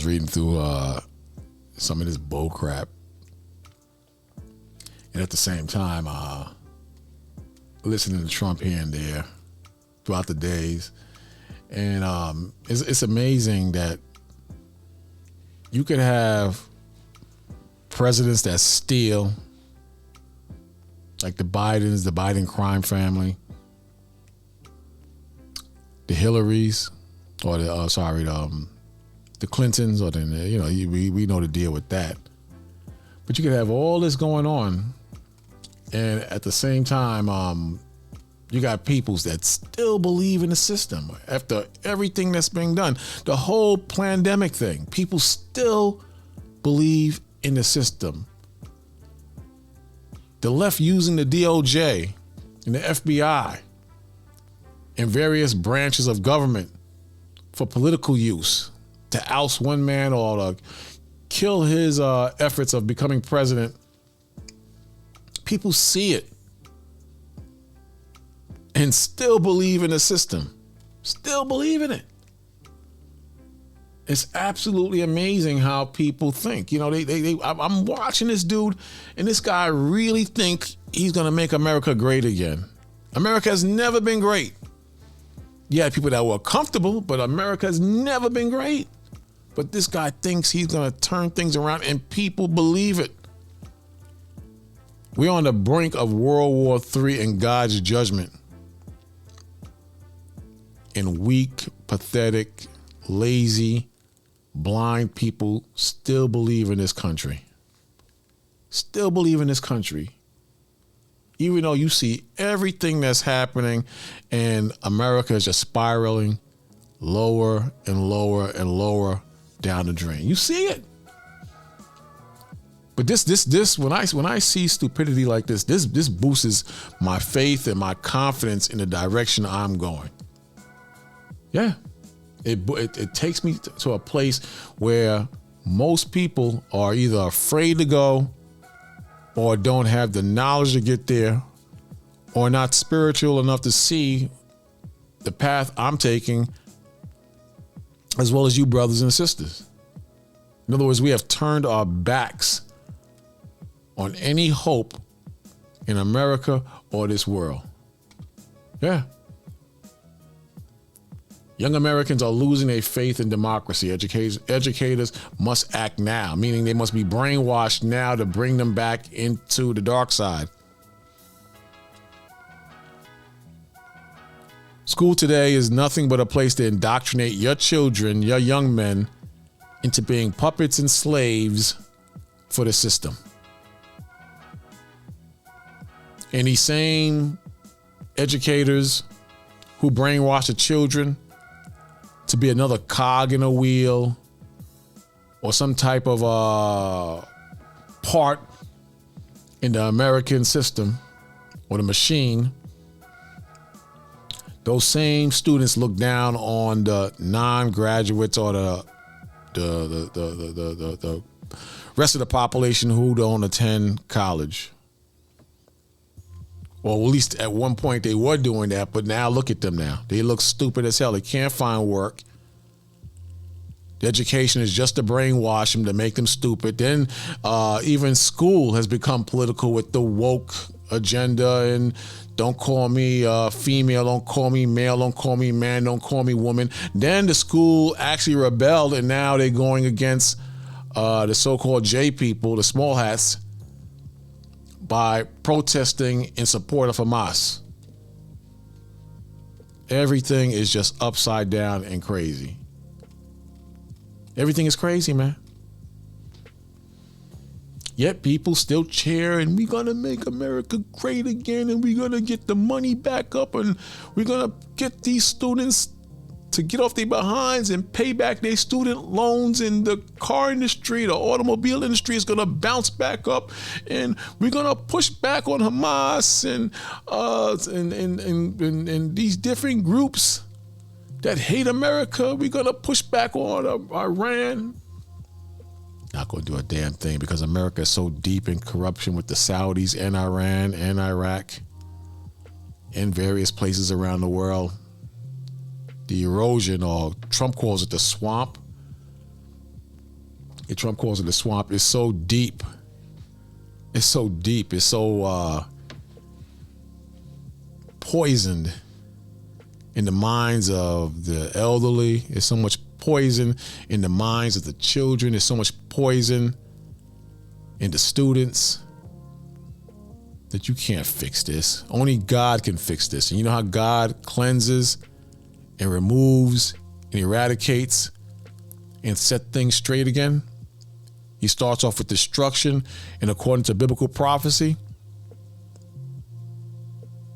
was reading through some of this bull crap, and at the same time, listening to Trump here and there throughout the days, and it's amazing that you could have presidents that steal, like the Biden crime family, the Hillarys, or the Clintons, or we know the deal with that. But you could have all this going on, and at the same time, you got peoples that still believe in the system after everything that's being done. The whole pandemic thing, people still believe in the system. The left using the DOJ and the FBI and various branches of government for political use to oust one man or to kill his efforts of becoming president. People see it and still believe in the system. Still believe in it. It's absolutely amazing how people think. I'm watching this dude, and this guy really thinks he's going to make America great again. America has never been great. You had people that were comfortable, but America has never been great. But this guy thinks he's going to turn things around, and people believe it. We're on the brink of World War III and God's judgment. And weak, pathetic, lazy, blind people still believe in this country. Still believe in this country. Even though you see everything that's happening and America is just spiraling lower and lower and lower down the drain. You see it. But this when I see stupidity like this boosts my faith and my confidence in the direction I'm going. Yeah. It takes me to a place where most people are either afraid to go or don't have the knowledge to get there or not spiritual enough to see the path I'm taking, as well as you brothers and sisters. In other words, we have turned our backs on any hope in America or this world. Yeah. Young Americans are losing their faith in democracy. Educators must act now, meaning they must be brainwashed now to bring them back into the dark side. School today is nothing but a place to indoctrinate your children, your young men, into being puppets and slaves for the system. And these same educators who brainwash the children to be another cog in a wheel or some type of part in the American system or the machine, those same students look down on the non-graduates or the rest of the population who don't attend college. Or at least at one point they were doing that, but now look at them now. They look stupid as hell. They can't find work. The education is just to brainwash them, to make them stupid. Then even school has become political with the woke agenda and don't call me female, don't call me male, don't call me man, don't call me woman. Then the school actually rebelled, and now they're going against the so-called J people, the small hats, by protesting in support of Hamas. Everything is just upside down and crazy. Everything is crazy, man. Yet people still cheer, and we're going to make America great again, and we're going to get the money back up, and we're going to get these students to get off their behinds and pay back their student loans, and the car industry, the automobile industry is going to bounce back up, and we're going to push back on Hamas and these different groups that hate America. We're going to push back on Iran. Not going to do a damn thing because America is so deep in corruption with the Saudis and Iran and Iraq and various places around the world. The erosion, or Trump calls it the swamp, Trump calls it the swamp. It's so deep. It's so deep. It's so poisoned in the minds of the elderly. There's so much poison in the minds of the children. There's so much poison in the students that you can't fix this. Only God can fix this. And you know how God cleanses and removes and eradicates and set things straight again? He starts off with destruction, and according to biblical prophecy,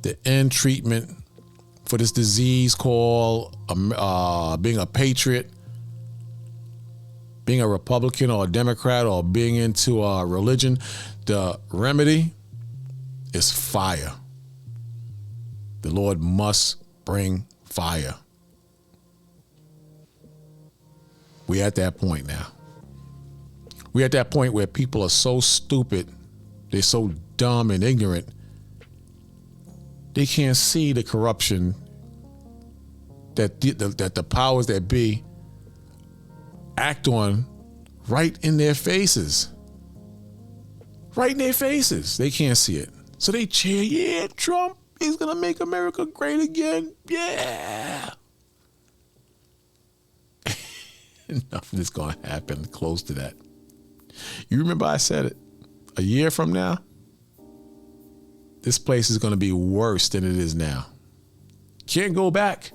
the end treatment for this disease called being a patriot, being a Republican or a Democrat, or being into a religion, the remedy is fire. The Lord must bring fire. We're at that point now. We're at that point where people are so stupid, they're so dumb and ignorant, they can't see the corruption that the powers that be act on right in their faces. Right in their faces. They can't see it. So they cheer, yeah, Trump, he's going to make America great again. Yeah. Nothing is going to happen close to that. You remember I said it. A year from now, this place is going to be worse than it is now. Can't go back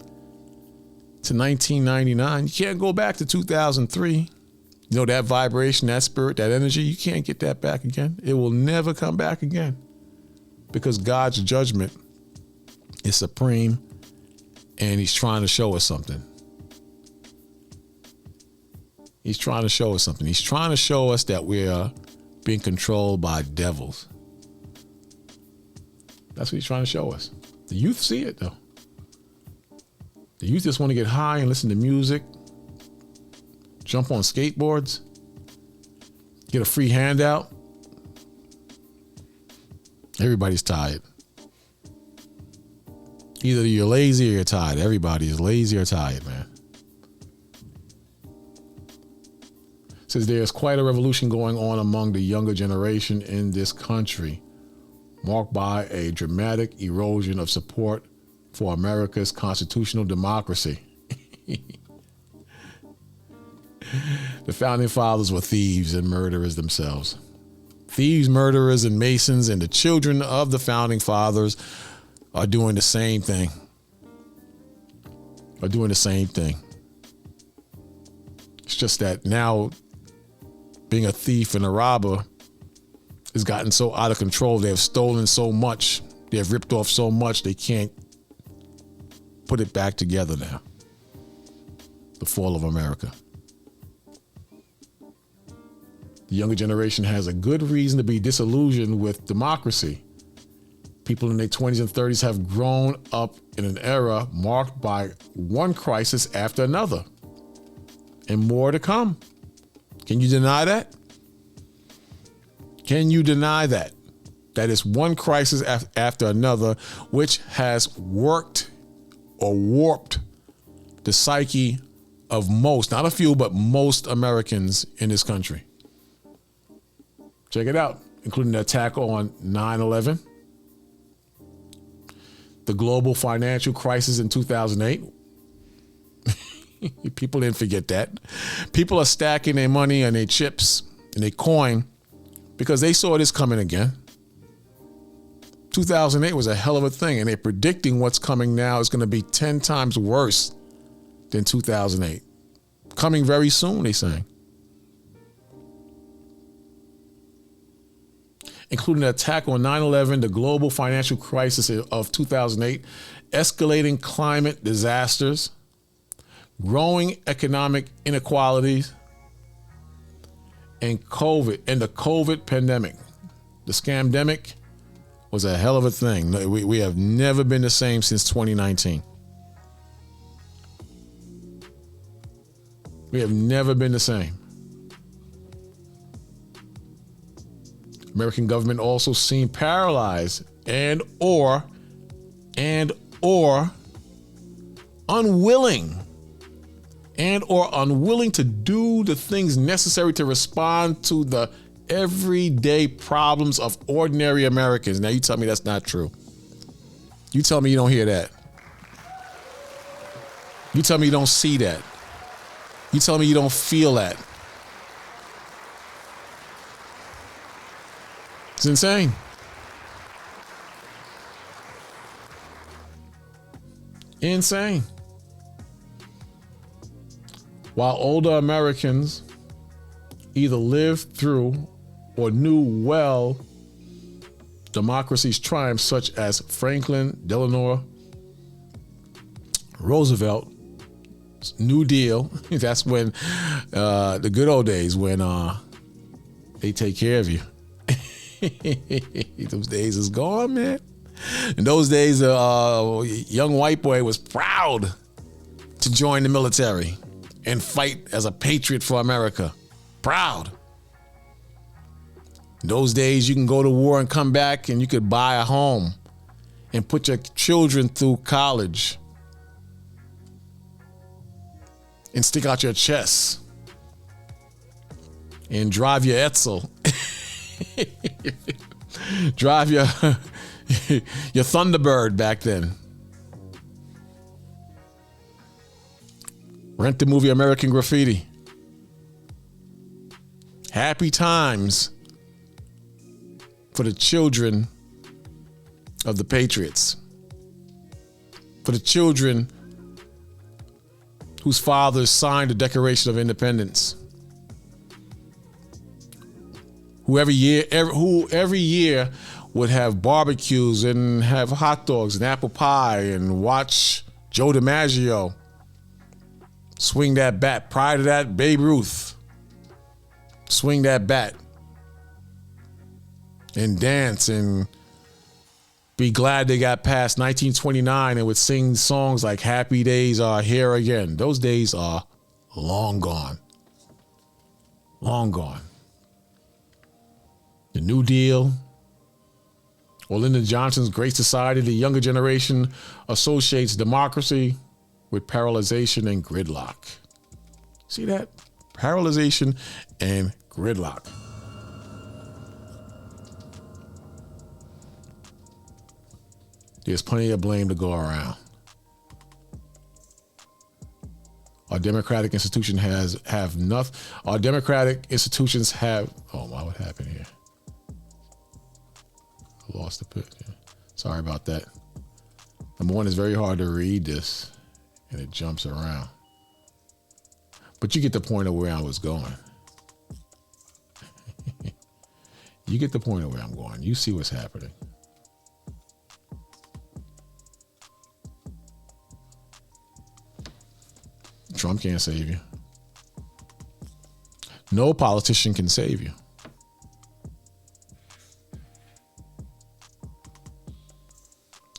to 1999. You can't go back to 2003. You know, that vibration, that spirit, that energy, you can't get that back again. It will never come back again, because God's judgment is supreme, and he's trying to show us something. He's trying to show us something. He's trying to show us that we are being controlled by devils. That's what he's trying to show us. The youth see it, though. The youth just want to get high and listen to music, jump on skateboards, get a free handout. Everybody's tired. Either you're lazy or you're tired. Everybody is lazy or tired, man. Says there's quite a revolution going on among the younger generation in this country, marked by a dramatic erosion of support for America's constitutional democracy. The founding fathers were thieves and murderers themselves. Thieves, murderers, and Masons, and the children of the founding fathers are doing the same thing. It's just that now being a thief and a robber has gotten so out of control. They have stolen so much. They have ripped off so much. They can't put it back together now. The fall of America. The younger generation has a good reason to be disillusioned with democracy. People in their 20s and 30s have grown up in an era marked by one crisis after another, and more to come. Can you deny that? Can you deny that? That is one crisis after another, which has worked or warped the psyche of most, not a few, but most Americans in this country. Check it out, including the attack on 9/11, the global financial crisis in 2008. People didn't forget that. People are stacking their money and their chips and their coin because they saw this coming again. 2008 was a hell of a thing, and they're predicting what's coming now is going to be 10 times worse than 2008. Coming very soon, they're saying. Including the attack on 9/11, the global financial crisis of 2008, escalating climate disasters, growing economic inequalities, and COVID, and the COVID pandemic. The scamdemic was a hell of a thing. We have never been the same since 2019. We have never been the same. American government also seemed paralyzed and or unwilling and or unwilling to do the things necessary to respond to the everyday problems of ordinary Americans. Now you tell me that's not true. You tell me you don't hear that. You tell me you don't see that. You tell me you don't feel that. It's insane. Insane. While older Americans either lived through or knew well democracy's triumphs, such as Franklin Delano Roosevelt, New Deal. That's when the good old days when they take care of you. Those days is gone, man. In those days, a young white boy was proud to join the military and fight as a patriot for America. Proud. In those days, you can go to war and come back and you could buy a home and put your children through college and stick out your chest and drive your Etzel. Drive your Thunderbird back then. Rent the movie American Graffiti. Happy times for the children of the patriots. For the children whose fathers signed the Declaration of Independence. Who every year would have barbecues and have hot dogs and apple pie and watch Joe DiMaggio swing that bat. Prior to that, Babe Ruth swing that bat and dance and be glad they got past 1929 and would sing songs like Happy Days Are Here Again. Those days are long gone. Long gone. The New Deal, or Lyndon Johnson's Great Society, the younger generation associates democracy with paralyzation and gridlock. See that? Paralyzation and gridlock. There's plenty of blame to go around. Our democratic institution have nothing. Our democratic institutions have. Oh, wow, what happened here? I lost the picture. Sorry about that. Number one, it's very hard to read this, and it jumps around. But you get the point of where I was going. You get the point of where I'm going. You see what's happening. Trump can't save you. No politician can save you.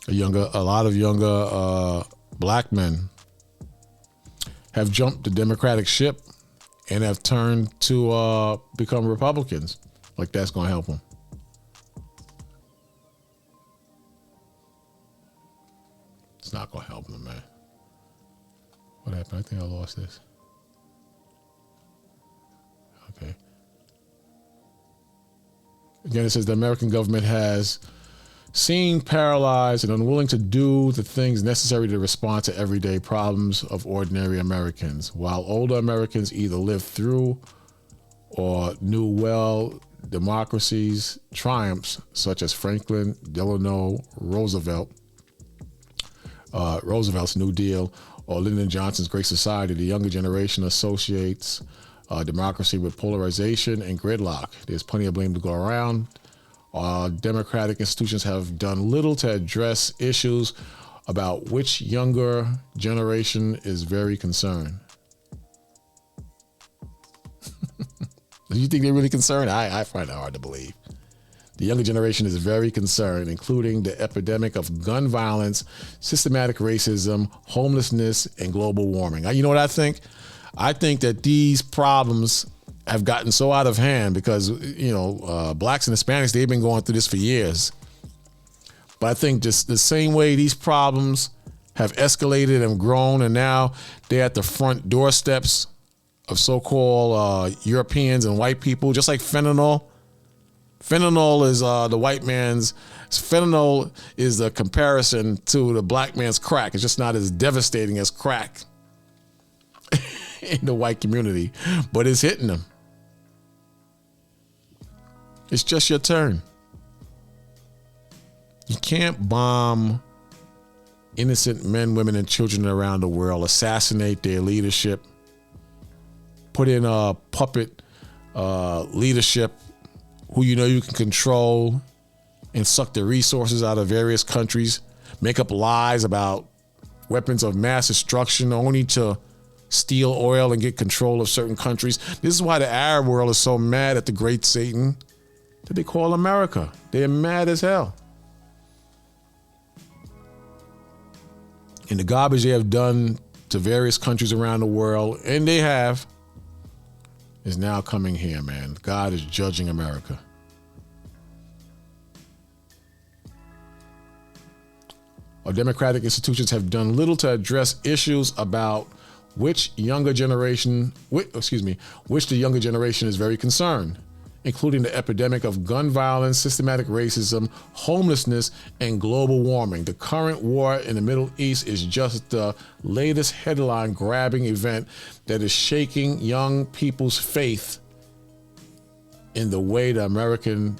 A lot of younger black men have jumped the Democratic ship and have turned to become Republicans. Like that's going to help them. It's not going to help them, man. What happened? I think I lost this. Okay. Again, it says the American government has seemed paralyzed and unwilling to do the things necessary to respond to everyday problems of ordinary Americans, while older Americans either lived through or knew well democracy's triumphs, such as Franklin Delano Roosevelt's New Deal, or Lyndon Johnson's Great Society. The younger generation associates democracy with polarization and gridlock. There's plenty of blame to go around. Democratic institutions have done little to address issues about which younger generation is very concerned. Do you think they're really concerned? I find it hard to believe. The younger generation is very concerned, including the epidemic of gun violence, systematic racism, homelessness, and global warming. You know what I think? I think that these problems have gotten so out of hand because, blacks and Hispanics, they've been going through this for years. But I think just the same way these problems have escalated and grown, and now they're at the front doorsteps of so-called Europeans and white people, just like fentanyl. Fentanyl is the white man's. Fentanyl is the comparison to the black man's crack. It's just not as devastating as crack in the white community, but it's hitting them. It's just your turn. You can't bomb innocent men, women, and children around the world, assassinate their leadership, put in a puppet leadership who you know you can control and suck the resources out of various countries, make up lies about weapons of mass destruction only to steal oil and get control of certain countries. This is why the Arab world is so mad at the great Satan that they call America. They're mad as hell. And the garbage they have done to various countries around the world, and they have, is now coming here, man. God is judging America. Our democratic institutions have done little to address issues about which the younger generation is very concerned, including the epidemic of gun violence, systematic racism, homelessness, and global warming. The current war in the Middle East is just the latest headline-grabbing event that is shaking young people's faith in the way the American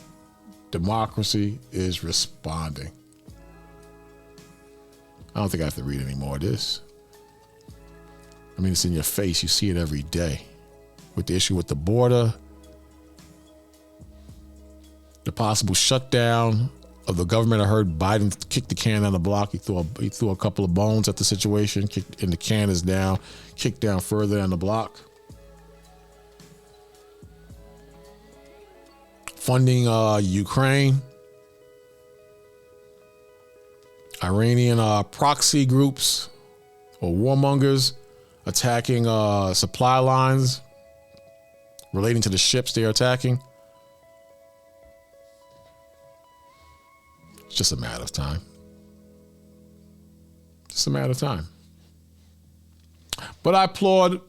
democracy is responding. I don't think I have to read any more of this. I mean, it's in your face. You see it every day with the issue with the border, the possible shutdown of the government. I heard Biden kick the can down the block. He threw a couple of bones at the situation, and the can is down, kicked down further down the block. Funding Ukraine. Iranian proxy groups or warmongers attacking supply lines relating to the ships they are attacking. It's just a matter of time. Just a matter of time. But I applaud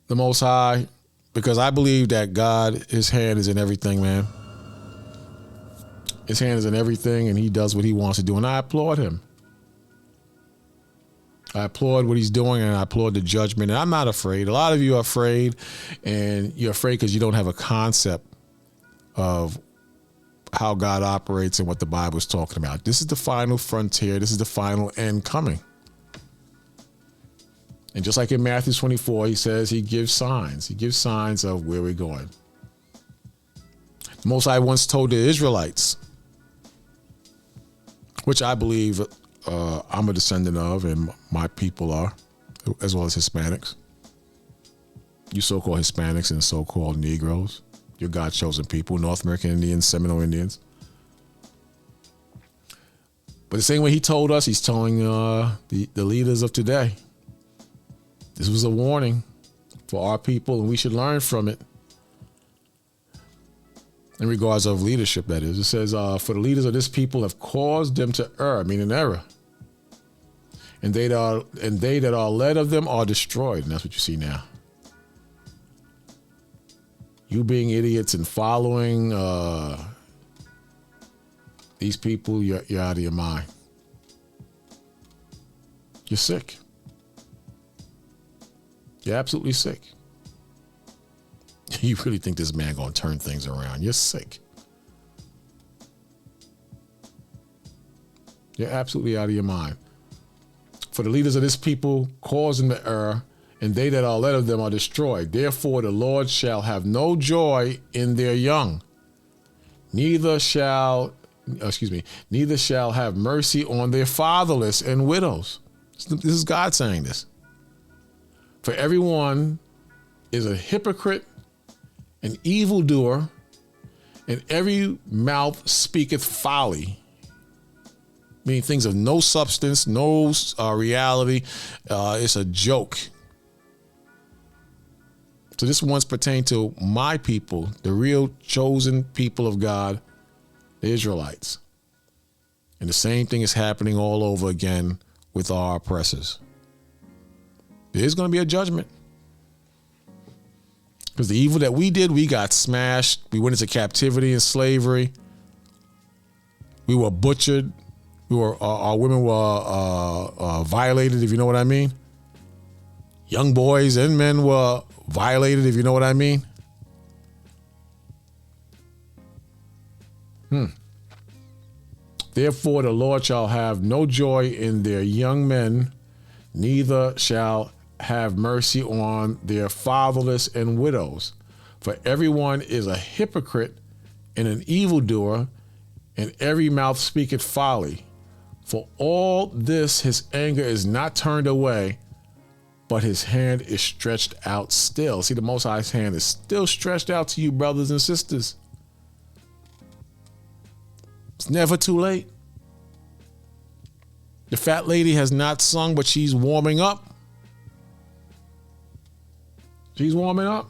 the Most High because I believe that God, his hand is in everything, man. His hand is in everything, and he does what he wants to do, and I applaud him. I applaud what he's doing, and I applaud the judgment, and I'm not afraid. A lot of you are afraid, and you're afraid because you don't have a concept of how God operates and what the Bible is talking about. This is the final frontier. This is the final end coming. And just like in Matthew 24, he says he gives signs. He gives signs of where we're going. The Most High once told the Israelites, which I believe I'm a descendant of, and my people are, as well as Hispanics. You so-called Hispanics and so-called Negroes. Your God-chosen people, North American Indians, Seminole Indians. But the same way he told us, he's telling the leaders of today. This was a warning for our people, and we should learn from it. In regards of leadership, that is. It says, for the leaders of this people have caused them to err, meaning error. And they that are led of them are destroyed. And that's what you see now. You being idiots and following these people, you're out of your mind. You're sick. You're absolutely sick. You really think this man gonna turn things around? You're sick. You're absolutely out of your mind. For the leaders of this people cause them to err, and they that are led of them are destroyed. Therefore the Lord shall have no joy in their young, neither shall have mercy on their fatherless and widows. This is God saying this. For everyone is a hypocrite, an evildoer, and every mouth speaketh folly. Meaning things of no substance, no reality. It's a joke. So this one's pertain to my people, the real chosen people of God, the Israelites. And the same thing is happening all over again with our oppressors. There's going to be a judgment. Because the evil that we did, we got smashed. We went into captivity and slavery. We were butchered. Our women were violated, if you know what I mean. Young boys and men were violated, if you know what I mean. Therefore, the Lord shall have no joy in their young men, neither shall have mercy on their fatherless and widows. For everyone is a hypocrite and an evildoer, and every mouth speaketh folly. For all this his anger is not turned away, but his hand is stretched out still. See, the Most High's hand is still stretched out to you, brothers and sisters. It's never too late. The fat lady has not sung, but she's warming up. She's warming up.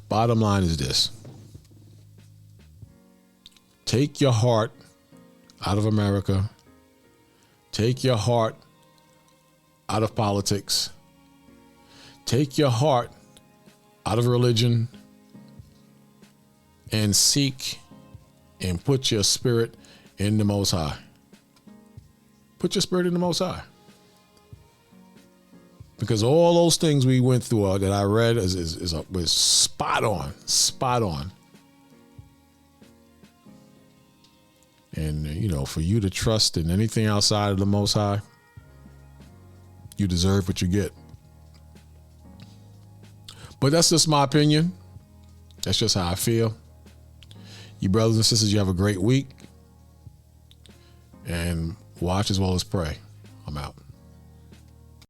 Bottom line is this. Take your heart out of America. Take your heart out of politics. Take your heart out of religion and seek and put your spirit in the Most High. Put your spirit in the Most High. Because all those things we went through that I read was spot on, spot on. And, for you to trust in anything outside of the Most High, you deserve what you get. But that's just my opinion. That's just how I feel. You brothers and sisters, you have a great week. And watch as well as pray. I'm out.